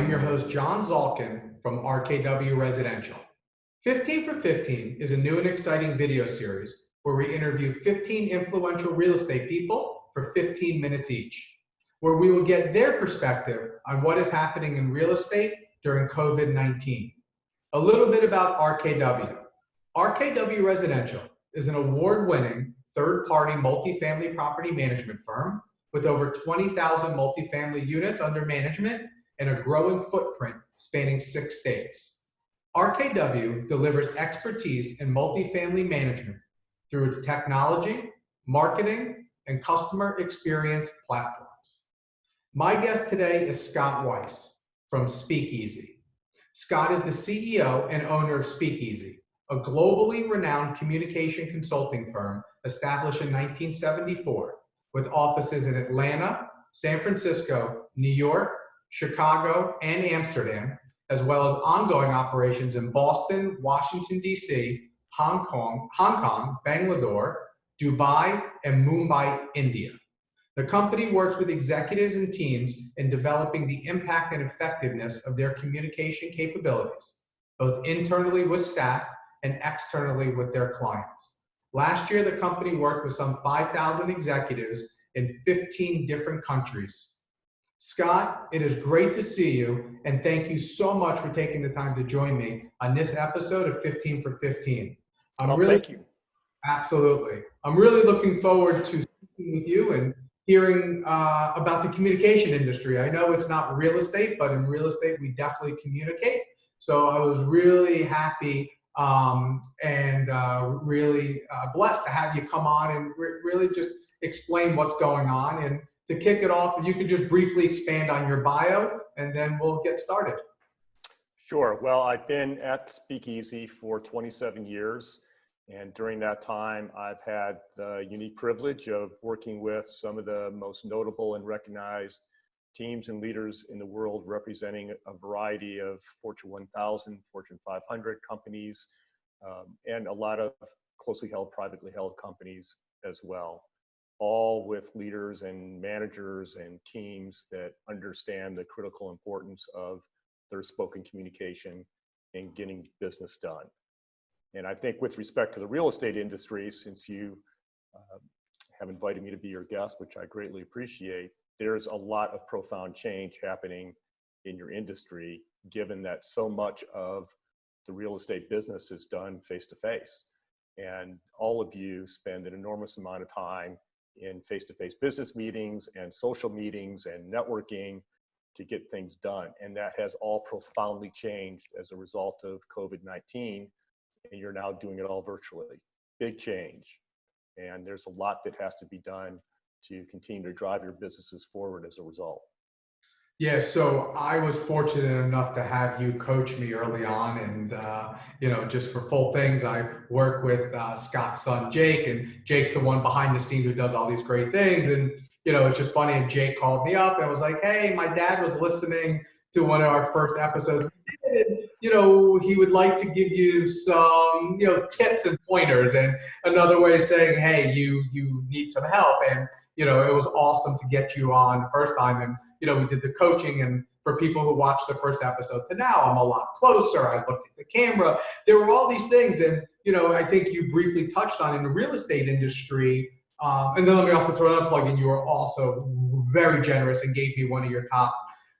am your host, John Zalkin from RKW Residential. 15 for 15 is a new and exciting video series where we interview 15 influential real estate people for 15 minutes each, where we will get their perspective on what is happening in real estate during COVID-19. A little bit about RKW. RKW Residential is an award-winning third-party multifamily property management firm with over 20,000 multifamily units under management and a growing footprint spanning 6 states. RKW delivers expertise in multifamily management through its technology, marketing, and customer experience platforms. My guest today is Scott Weiss from Speakeasy. Scott is the CEO and owner of Speakeasy, a globally renowned communication consulting firm established in 1974 with offices in Atlanta, San Francisco, New York, Chicago, and Amsterdam, as well as ongoing operations in Boston, Washington, D.C., Hong Kong, Bangalore, Dubai, and Mumbai, India. The company works with executives and teams in developing the impact and effectiveness of their communication capabilities, both internally with staff and externally with their clients. Last year, the company worked with some 5,000 executives in 15 different countries. Scott, it is great to see you, and thank you so much for taking the time to join me on this episode of 15 for 15. Thank you. Absolutely. I'm really looking forward to speaking with you and hearing about the communication industry. I know it's not real estate, but in real estate, we definitely communicate. So I was really happy and really blessed to have you come on and really just explain what's going on. And to kick it off, if you could just briefly expand on your bio, and then we'll get started. Sure. Well, I've been at Speakeasy for 27 years. And during that time, I've had the unique privilege of working with some of the most notable and recognized teams and leaders in the world, representing a variety of Fortune 1000, Fortune 500 companies, and a lot of closely held, privately held companies as well, all with leaders and managers and teams that understand the critical importance of their spoken communication and getting business done. And I think with respect to the real estate industry, since you have invited me to be your guest, which I greatly appreciate, there's a lot of profound change happening in your industry, given that so much of the real estate business is done face-to-face. And all of you spend an enormous amount of time in face-to-face business meetings and social meetings and networking to get things done. And that has all profoundly changed as a result of COVID-19. And you're now doing it all virtually. Big change. And there's a lot that has to be done to continue to drive your businesses forward as a result. Yeah, so I was fortunate enough to have you coach me early on, and just for full things, I work with Scott's son Jake, and Jake's the one behind the scenes who does all these great things. And it's just funny. And Jake called me up and was like, "Hey, my dad was listening to one of our first episodes. He would like to give you some, tips and pointers, and another way of saying, hey, you need some help." And it was awesome to get you on the first time, and we did the coaching. And for people who watched the first episode to now, I'm a lot closer. I looked at the camera. There were all these things, and I think you briefly touched on in the real estate industry. And then let me also throw another plug in. You were also very generous and gave me one of your top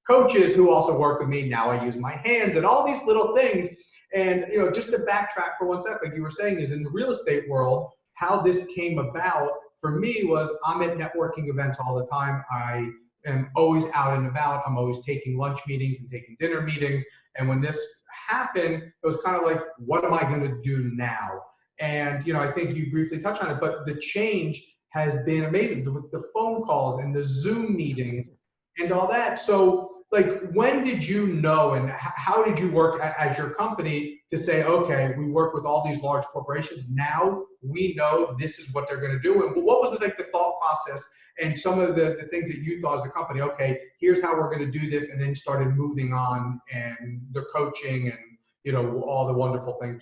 coaches who also work with me. Now I use my hands and all these little things. And, just to backtrack for one second, like you were saying, is in the real estate world, how this came about for me was I'm at networking events all the time. I am always out and about. I'm always taking lunch meetings and taking dinner meetings. And when this happened, it was kind of like, what am I going to do now? And, I think you briefly touched on it, but the change has been amazing with the phone calls and the Zoom meetings and all that. So, when did you know, and how did you work as your company to say, okay, we work with all these large corporations. Now we know this is what they're going to do. And what was the thought process and some of the things that you thought as a company, okay, here's how we're going to do this, and then started moving on and the coaching and, all the wonderful things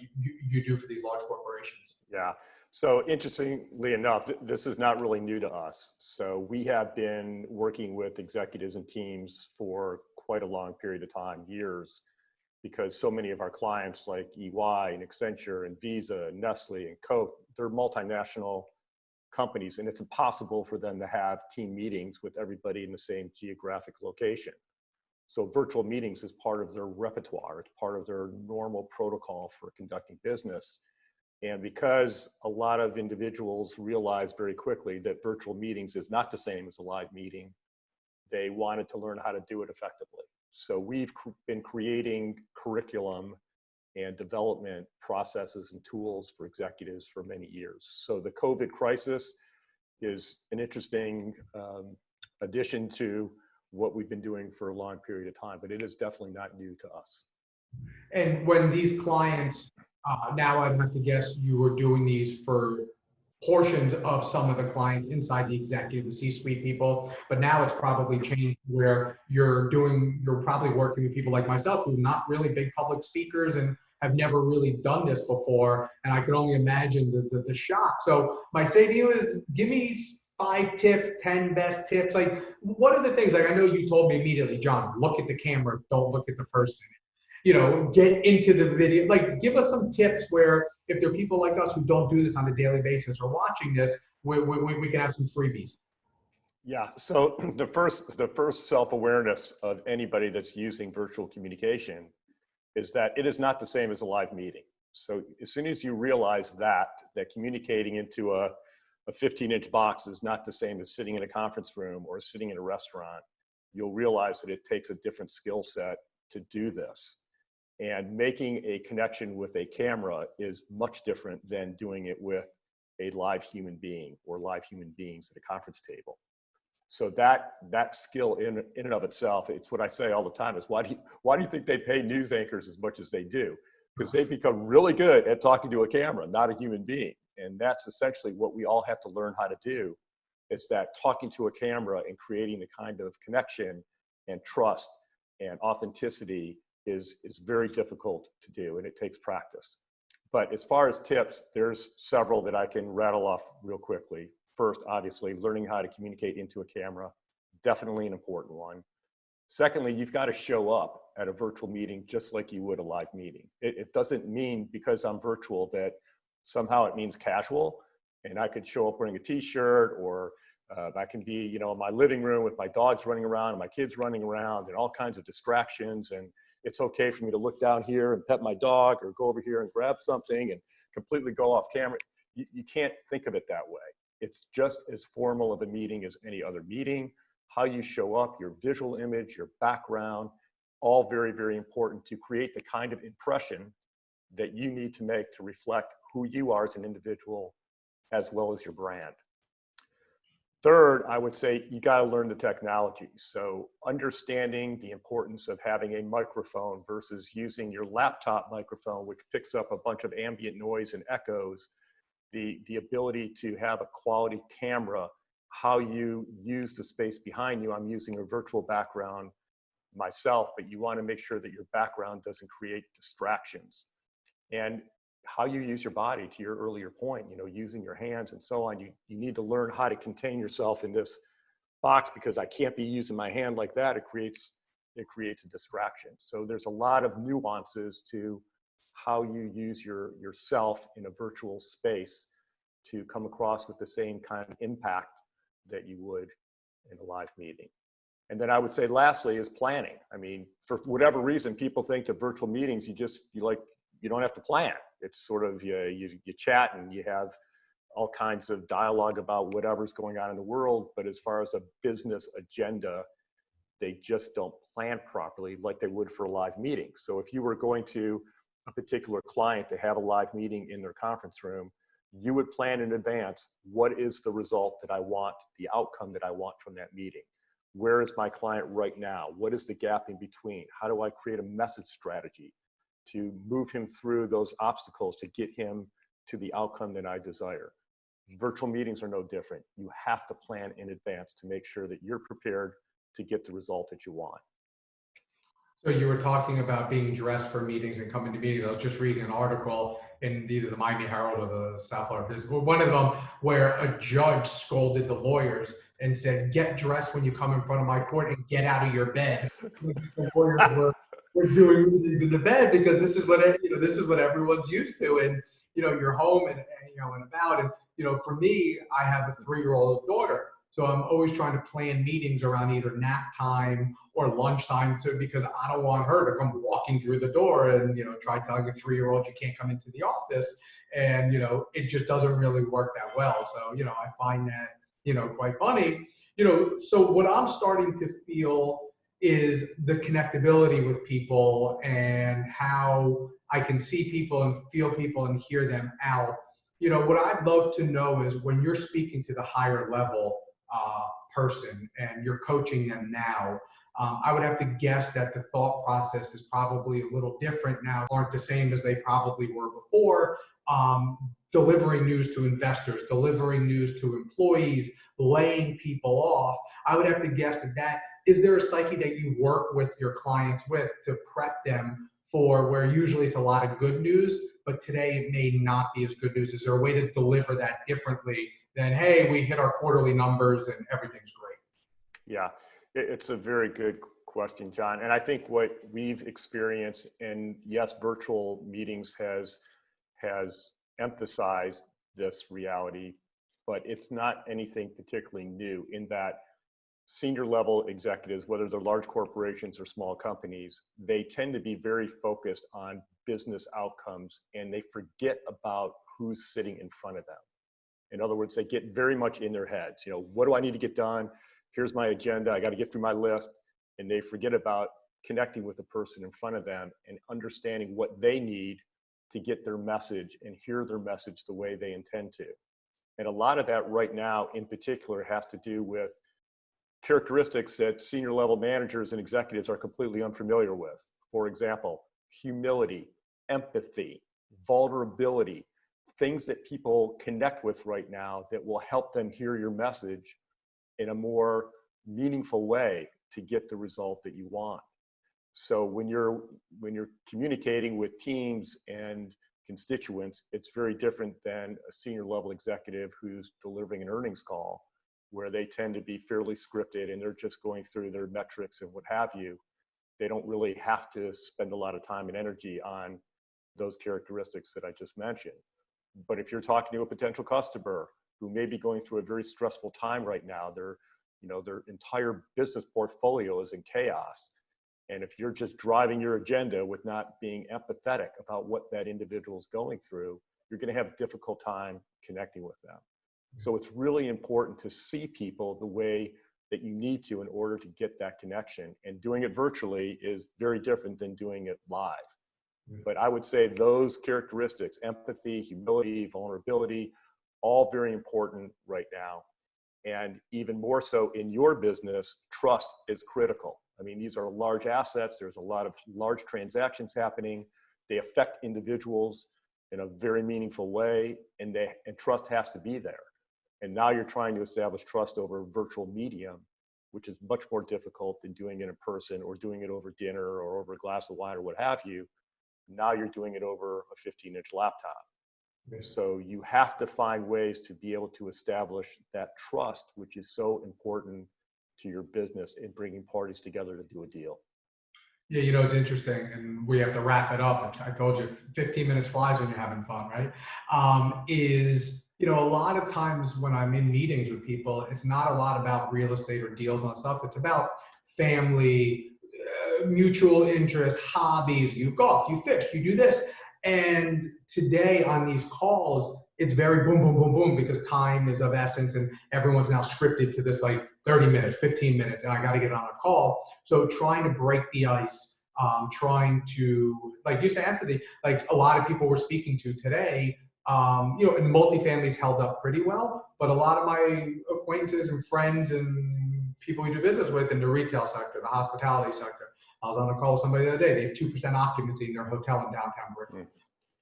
you do for these large corporations? Yeah. So interestingly enough, this is not really new to us. So we have been working with executives and teams for quite a long period of time, years, because so many of our clients like EY and Accenture and Visa and Nestle and Coke, they're multinational companies, and it's impossible for them to have team meetings with everybody in the same geographic location. So virtual meetings is part of their repertoire. It's part of their normal protocol for conducting business. And because a lot of individuals realized very quickly that virtual meetings is not the same as a live meeting, they wanted to learn how to do it effectively. So we've been creating curriculum and development processes and tools for executives for many years. So the COVID crisis is an interesting addition to what we've been doing for a long period of time, but it is definitely not new to us. And when these clients, now I'd have to guess you were doing these for portions of some of the clients inside the executive, the C-suite people, but now it's probably changed where you're probably working with people like myself who are not really big public speakers and have never really done this before. And I could only imagine the shock. So my say to you is, give me 5 tips, 10 best tips. Like, what are the things, like I know you told me immediately, John, look at the camera, don't look at the person. Get into the video. Like, give us some tips where if there are people like us who don't do this on a daily basis or watching this, we can have some freebies. Yeah, so the first self-awareness of anybody that's using virtual communication is that it is not the same as a live meeting. So as soon as you realize that communicating into a 15-inch box is not the same as sitting in a conference room or sitting in a restaurant, you'll realize that it takes a different skill set to do this. And making a connection with a camera is much different than doing it with a live human being or live human beings at a conference table. So that skill in and of itself, it's what I say all the time, is why do you think they pay news anchors as much as they do? Because they become really good at talking to a camera, not a human being. And that's essentially what we all have to learn how to do, is that talking to a camera and creating the kind of connection and trust and authenticity is very difficult to do, and it takes practice. But as far as tips, there's several that I can rattle off real quickly. First, obviously, learning how to communicate into a camera, definitely an important one. Secondly, you've got to show up at a virtual meeting just like you would a live meeting. It doesn't mean because I'm virtual that somehow it means casual, and I could show up wearing a t-shirt, or I can be, in my living room with my dogs running around and my kids running around and all kinds of distractions, and it's okay for me to look down here and pet my dog or go over here and grab something and completely go off camera. You can't think of it that way. It's just as formal of a meeting as any other meeting. How you show up, your visual image, your background, all very, very important to create the kind of impression that you need to make to reflect who you are as an individual, as well as your brand. Third, I would say you got to learn the technology. So understanding the importance of having a microphone versus using your laptop microphone, which picks up a bunch of ambient noise and echoes, the ability to have a quality camera, how you use the space behind you. I'm using a virtual background myself, but you want to make sure that your background doesn't create distractions. And how you use your body, to your earlier point, using your hands and so on. You need to learn how to contain yourself in this box, because I can't be using my hand like that. It creates a distraction. So there's a lot of nuances to how you use yourself in a virtual space to come across with the same kind of impact that you would in a live meeting. And then I would say lastly is planning. I mean, for whatever reason, people think that virtual meetings, you don't have to plan. It's sort of you chat and you have all kinds of dialogue about whatever's going on in the world. But as far as a business agenda, they just don't plan properly like they would for a live meeting. So if you were going to a particular client to have a live meeting in their conference room, you would plan in advance, what is the result that I want, the outcome that I want from that meeting? Where is my client right now? What is the gap in between? How do I create a message strategy to move him through those obstacles to get him to the outcome that I desire? Virtual meetings are no different. You have to plan in advance to make sure that you're prepared to get the result that you want. So you were talking about being dressed for meetings and coming to meetings. I was just reading an article in either the Miami Herald or the South Florida Business, one of them, where a judge scolded the lawyers and said, "Get dressed when you come in front of my court and get out of your bed." The lawyers were doing meetings in the bed because this is what this is what everyone's used to, and you're home and about, and for me, I have a 3-year-old daughter. So I'm always trying to plan meetings around either nap time or lunchtime because I don't want her to come walking through the door and, try telling a 3-year-old you can't come into the office. And, it just doesn't really work that well. So, I find that, quite funny. So what I'm starting to feel is the connectability with people and how I can see people and feel people and hear them out. What I'd love to know is when you're speaking to the higher level person and you're coaching them now, I would have to guess that the thought process is probably a little different now, aren't the same as they probably were before. Delivering news to investors, delivering news to employees, laying people off. I would have to guess that is there a psyche that you work with your clients with to prep them for where usually it's a lot of good news, but today it may not be as good news? Is there a way to deliver that differently than, hey, we hit our quarterly numbers and everything's great? Yeah, it's a very good question, John. And I think what we've experienced, and yes, virtual meetings has emphasized this reality, but it's not anything particularly new in that senior level executives, whether they're large corporations or small companies, they tend to be very focused on business outcomes and they forget about who's sitting in front of them. In other words, they get very much in their heads. What do I need to get done? Here's my agenda. I got to get through my list. And they forget about connecting with the person in front of them and understanding what they need to get their message and hear their message the way they intend to. And a lot of that right now in particular has to do with characteristics that senior level managers and executives are completely unfamiliar with. For example, humility, empathy, vulnerability, things that people connect with right now that will help them hear your message in a more meaningful way to get the result that you want. So when you're communicating with teams and constituents, it's very different than a senior level executive who's delivering an earnings call where they tend to be fairly scripted and they're just going through their metrics and what have you. They don't really have to spend a lot of time and energy on those characteristics that I just mentioned. But if you're talking to a potential customer who may be going through a very stressful time right now, their entire business portfolio is in chaos. And if you're just driving your agenda with not being empathetic about what that individual is going through, you're going to have a difficult time connecting with them. So it's really important to see people the way that you need to in order to get that connection. And doing it virtually is very different than doing it live. But I would say those characteristics, empathy, humility, vulnerability, all very important right now. And even more so in your business, trust is critical. I mean, these are large assets. There's a lot of large transactions happening. They affect individuals in a very meaningful way, and trust has to be there. And now you're trying to establish trust over a virtual medium, which is much more difficult than doing it in person or doing it over dinner or over a glass of wine or what have you. Now you're doing it over a 15-inch laptop. So you have to find ways to be able to establish that trust, which is so important to your business in bringing parties together to do a deal. Yeah, it's interesting, and we have to wrap it up. I told you 15 minutes flies when you're having fun, right? A lot of times when I'm in meetings with people, it's not a lot about real estate or deals and stuff. It's about family, mutual interests, hobbies. You golf, you fish, you do this. And today on these calls, it's very boom, boom, boom, boom, because time is of essence and everyone's now scripted to this like 30 minutes, 15 minutes, and I got to get on a call. So trying to break the ice, trying to, like you said, empathy, like a lot of people we're speaking to today, and multifamily's held up pretty well, but a lot of my acquaintances and friends and people we do business with in the retail sector, the hospitality sector, I was on a call with somebody the other day. They have 2% occupancy in their hotel in downtown Brooklyn.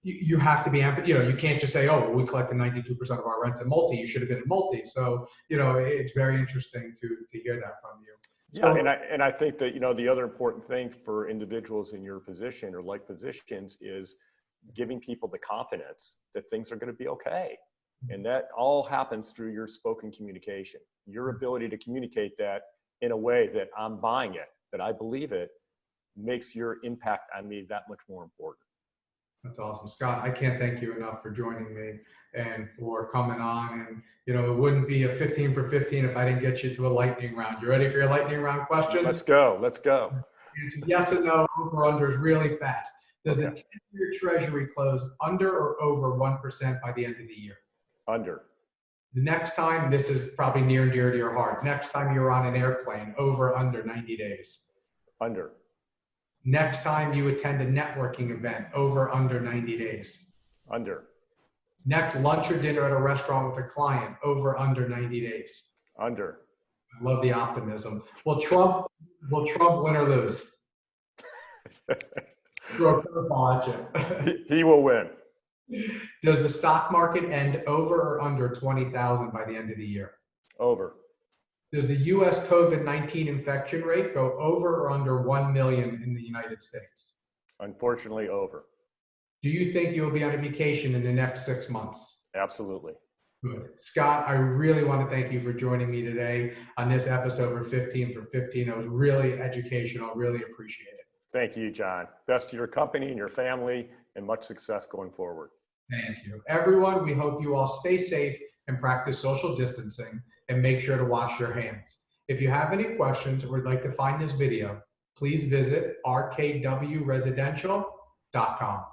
You have to be, you can't just say, oh, well, we collected 92% of our rents in multi. You should have been in multi. So, it's very interesting to hear that from you. Yeah, and I think that, the other important thing for individuals in your position or like positions is giving people the confidence that things are going to be okay. And that all happens through your spoken communication. Your ability to communicate that in a way that I'm buying it, that I believe it, makes your impact on me that much more important. That's awesome. Scott, I can't thank you enough for joining me and for coming on. And, it wouldn't be a 15 for 15 if I didn't get you to a lightning round. You ready for your lightning round questions? Let's go. Let's go. Yes and no, over under is really fast. Does the Okay. 10-year treasury close under or over 1% by the end of the year? Under. The next time, this is probably near and dear to your heart. Next time you're on an airplane, over or under 90 days? Under. Next time you attend a networking event, over or under 90 days? Under. Next lunch or dinner at a restaurant with a client, over or under 90 days? Under. I love the optimism. Will Trump win or lose? Throw a curveball at you. He will win. Does the stock market end over or under 20,000 by the end of the year? Over. Does the U.S. COVID-19 infection rate go over or under 1 million in the United States? Unfortunately, over. Do you think you will be on a vacation in the next 6 months? Absolutely. Good. Scott, I really want to thank you for joining me today on this episode for 15 for 15. It was really educational. Really appreciate it. Thank you, John. Best to your company and your family, and much success going forward. Thank you. Everyone, we hope you all stay safe and practice social distancing, and make sure to wash your hands. If you have any questions or would like to find this video, please visit rkwresidential.com.